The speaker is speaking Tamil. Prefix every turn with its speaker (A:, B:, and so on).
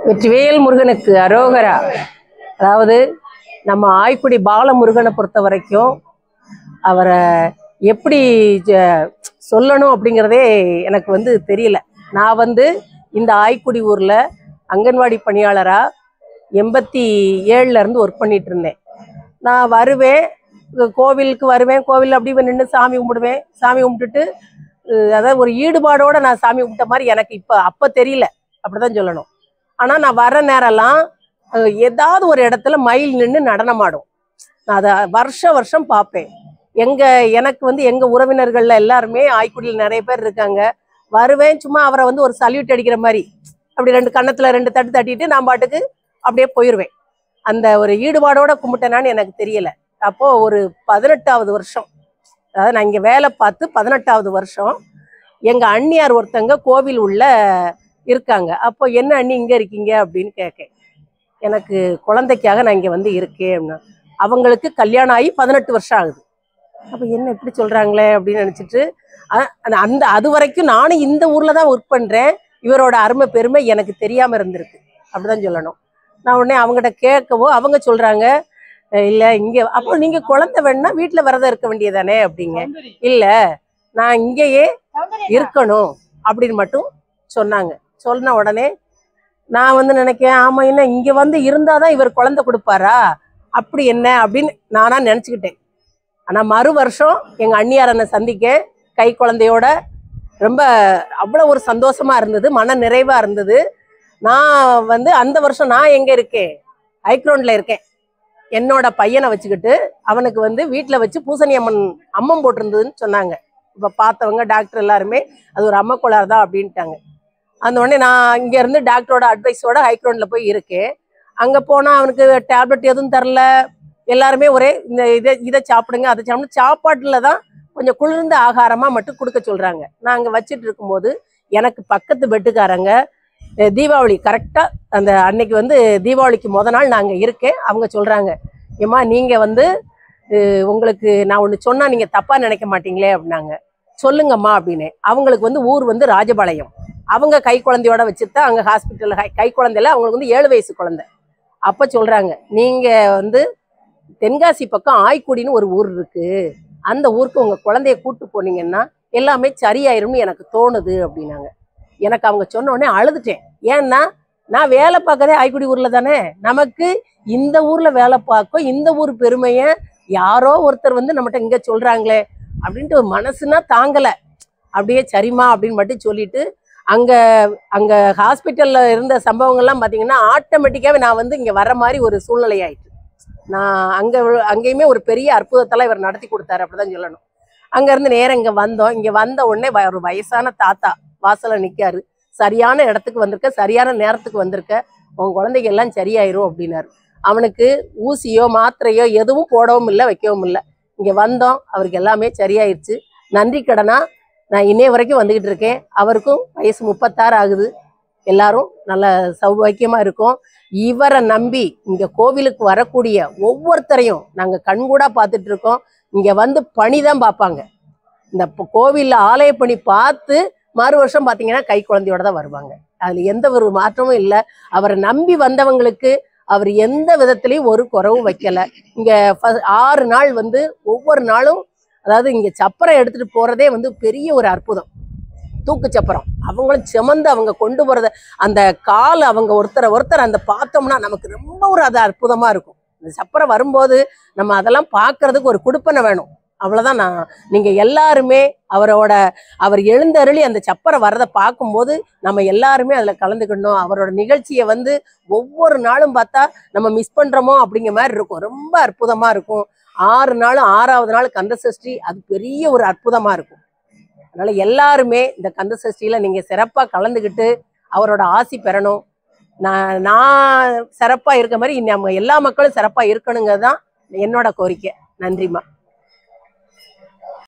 A: வெற்றிவேல் முருகனுக்கு அரோகரா. அதாவது நம்ம ஆய்க்குடி பாலமுருகனை பொறுத்த வரைக்கும் அவரை எப்படி சொல்லணும் அப்படிங்கிறதே எனக்கு தெரியல. நான் இந்த ஆய்க்குடி ஊரில் அங்கன்வாடி பணியாளராக 87 ஒர்க் பண்ணிட்டு இருந்தேன். நான் வருவேன், கோவிலுக்கு வருவேன், கோவில் அப்படி நின்று சாமி கும்பிடுவேன். சாமி கும்பிட்டுட்டு அதாவது ஒரு ஈடுபாடோடு நான் சாமி கும்பிட்ட மாதிரி எனக்கு அப்போ தெரியல, அப்படிதான் சொல்லணும். ஆனால் நான் வர நேரம்லாம் ஏதாவது ஒரு இடத்துல மயில் நின்று நடனமாடும். நான் அதை வருஷம் பார்ப்பேன். எனக்கு எங்கள் உறவினர்கள்ல எல்லாருமே ஆய்க்குடியில் நிறைய பேர் இருக்காங்க. வருவேன், சும்மா அவரை ஒரு சல்யூட் அடிக்கிற மாதிரி அப்படி 2 கன்னத்தில் 2 தட்டு தட்டிட்டு நான் பாட்டுக்கு அப்படியே போயிடுவேன். அந்த ஒரு ஈடுபாடோட கும்பிட்டேனான்னு எனக்கு தெரியல. அப்போது ஒரு 18வது வருஷம், அதாவது நான் இங்கே வேலை பார்த்து 18வது வருஷம் எங்கள் அண்ணியார் ஒருத்தங்க கோவில் உள்ள இருக்காங்க. அப்போ என்ன அண்ணி இங்கே இருக்கீங்க அப்படின்னு கேட்க, எனக்கு குழந்தைக்காக நான் இங்கே இருக்கேன் அப்படின்னா. அவங்களுக்கு கல்யாணம் ஆகி 18 வருஷம் ஆகுது. அப்போ என்ன இப்படி சொல்கிறாங்களே அப்படின்னு நினச்சிட்டு அது வரைக்கும் நானும் இந்த ஊரில் தான் ஒர்க் பண்ணுறேன். இவரோட அருமை பெருமை எனக்கு தெரியாமல் இருந்திருக்கு, அப்படிதான் சொல்லணும். நான் உடனே அவங்ககிட்ட கேட்கவோ அவங்க சொல்கிறாங்க, இல்லை இங்கே அப்போ நீங்கள் குழந்தை வேணுன்னா வீட்டில் விரதம் இருக்க வேண்டியதானே அப்படிங்க. இல்லை, நான் இங்கேயே இருக்கணும் அப்படின்னு மட்டும் சொன்னாங்க. சொன்ன உடனே நான் நினைக்கேன், ஆமாம் என்ன இங்கே இருந்தால் தான் இவர் குழந்தை கொடுப்பாரா, அப்படி என்ன அப்படின்னு நானாக நினச்சிக்கிட்டேன். ஆனால் மறு வருஷம் எங்கள் அண்ணியாரனை சந்திக்க கை குழந்தையோட ரொம்ப அவ்வளோ ஒரு சந்தோஷமாக இருந்தது, மன நிறைவாக இருந்தது. நான் அந்த வருஷம் நான் எங்கே இருக்கேன், ஹைக்ரௌண்டில் இருக்கேன். என்னோட பையனை வச்சுக்கிட்டு அவனுக்கு வீட்டில் வச்சு பூசணி அம்மன் போட்டிருந்ததுன்னு சொன்னாங்க. இப்போ பார்த்தவங்க டாக்டர் எல்லாருமே அது ஒரு அம்மை கோளாறு தான் அப்படின்ட்டாங்க. அந்த உடனே நான் இங்கேருந்து டாக்டரோட அட்வைஸோட ஹைக்ரௌண்டில் போய் இருக்கேன். அங்கே போனால் அவனுக்கு டேப்லெட் எதுவும் தரல. எல்லாருமே ஒரே இதை சாப்பிடுங்க அதை சாப்பிடுங்க, சாப்பாட்டில் தான் கொஞ்சம் குளிர்ந்த ஆகாரமாக மட்டும் கொடுக்க சொல்கிறாங்க. நான் அங்கே வச்சுட்டு இருக்கும்போது எனக்கு பக்கத்து பெட்டுக்காரங்க தீபாவளி கரெக்டாக அந்த அன்னைக்கு தீபாவளிக்கு நாள் நான் அங்கே இருக்கேன். அவங்க சொல்கிறாங்க, ஏம்மா நீங்கள் உங்களுக்கு நான் ஒன்று சொன்னால் நீங்கள் தப்பாக நினைக்க மாட்டீங்களே அப்படின்னாங்க. சொல்லுங்கம்மா அப்படின்னு. அவங்களுக்கு ஊர் ராஜபாளையம். அவங்க கை குழந்தையோட வச்சுட்டு அங்கே ஹாஸ்பிட்டலில் கை குழந்தையில அவங்களுக்கு 7 வயசு குழந்தை. அப்போ சொல்கிறாங்க, நீங்கள் தென்காசி பக்கம் ஆய்க்குடின்னு ஒரு ஊர் இருக்குது, அந்த ஊருக்கு உங்கள் குழந்தைய கூப்பிட்டு போனீங்கன்னா எல்லாமே சரியாயிரும்னு எனக்கு தோணுது அப்படின்னாங்க. எனக்கு அவங்க சொன்ன உடனே அழுதுட்டேன். ஏன்னா நான் வேலை பார்க்கறதே ஆய்க்குடி ஊரில் தானே. நமக்கு இந்த ஊரில் வேலை பார்க்கும் இந்த ஊர் பெருமையை யாரோ ஒருத்தர் நம்மகிட்ட இங்கே சொல்கிறாங்களே அப்படின்ட்டு மனசுனா தாங்கலை. அப்படியே சரிம்மா அப்படின்னு மட்டும் சொல்லிட்டு அங்கே ஹாஸ்பிட்டலில் இருந்த சம்பவங்கள்லாம் பார்த்தீங்கன்னா ஆட்டோமேட்டிக்காகவே நான் இங்கே வர மாதிரி ஒரு சூழ்நிலை ஆயிட்டு. நான் அங்கேயுமே ஒரு பெரிய அற்புதத்தெல்லாம் இவர் நடத்தி கொடுத்தாரு, அப்படிதான் சொல்லணும். அங்கேருந்து நேரம் இங்கே வந்தோம். இங்கே வந்த உடனே ஒரு வயசான தாத்தா வாசலில் நிற்காரு. சரியான இடத்துக்கு வந்திருக்க, சரியான நேரத்துக்கு வந்திருக்க, உன் குழந்தைக்கு எல்லாம் சரியாயிரும் அப்படின்னாரு. அவனுக்கு ஊசியோ மாத்திரையோ எதுவும் போடவும் இல்லை வைக்கவும் இல்லை. இங்கே வந்தோம், அவருக்கு எல்லாமே சரியாயிடுச்சு. நன்றி கடனா நான் இன்னைய வரைக்கும் வந்துக்கிட்டு இருக்கேன். அவருக்கும் வயசு 36 ஆகுது. எல்லாரும் நல்ல சௌபாக்கியமாக இருக்கும். இவரை நம்பி இங்கே கோவிலுக்கு வரக்கூடிய ஒவ்வொருத்தரையும் நாங்கள் கண்கூடாக பார்த்துட்டு இருக்கோம். இங்கே பணி தான் பார்ப்பாங்க. இந்த கோவிலில் ஆலய பணி பார்த்து மறு வருஷம் பார்த்தீங்கன்னா கை குழந்தையோட தான் வருவாங்க. அதில் எந்த ஒரு மாற்றமும் இல்லை. அவரை நம்பி வந்தவங்களுக்கு அவர் எந்த விதத்துலையும் ஒரு குறவும் வைக்கலை. இங்கே 6 நாள் ஒவ்வொரு நாளும், அதாவது இங்கே சப்பரம் எடுத்துகிட்டு போகிறதே பெரிய ஒரு அற்புதம். தூக்கு சப்பரம் அவங்களும் சுமந்து அவங்க கொண்டு போகிறத அந்த கால் அவங்க ஒருத்தர் அந்த பார்த்தோம்னா நமக்கு ரொம்ப ஒரு அது அற்புதமாக இருக்கும். இந்த சப்பரம் வரும்போது நம்ம அதெல்லாம் பார்க்கறதுக்கு ஒரு குடுப்பனை வேணும், அவ்வளோதான். நீங்கள் எல்லாருமே அவர் எழுந்தருளி அந்த சப்பரம் வர்றதை பார்க்கும்போது நம்ம எல்லாருமே அதில் கலந்துக்கணும். அவரோட நிகழ்ச்சியை ஒவ்வொரு நாளும் பார்த்தா நம்ம மிஸ் பண்ணுறோமோ அப்படிங்கிற மாதிரி இருக்கும். ரொம்ப அற்புதமாக இருக்கும். 6 நாளும் 6வது நாள் கந்த சஷ்டி, அது பெரிய ஒரு அற்புதமாக இருக்கும். அதனால் எல்லாருமே இந்த கந்த சஷ்டியில் நீங்கள் சிறப்பாக கலந்துக்கிட்டு அவரோட ஆசி பெறணும். நான் சிறப்பாக இருக்க மாதிரி நம்ம எல்லா மக்களும் சிறப்பாக இருக்கணுங்கிறது தான் என்னோட கோரிக்கை. நன்றிம்மா.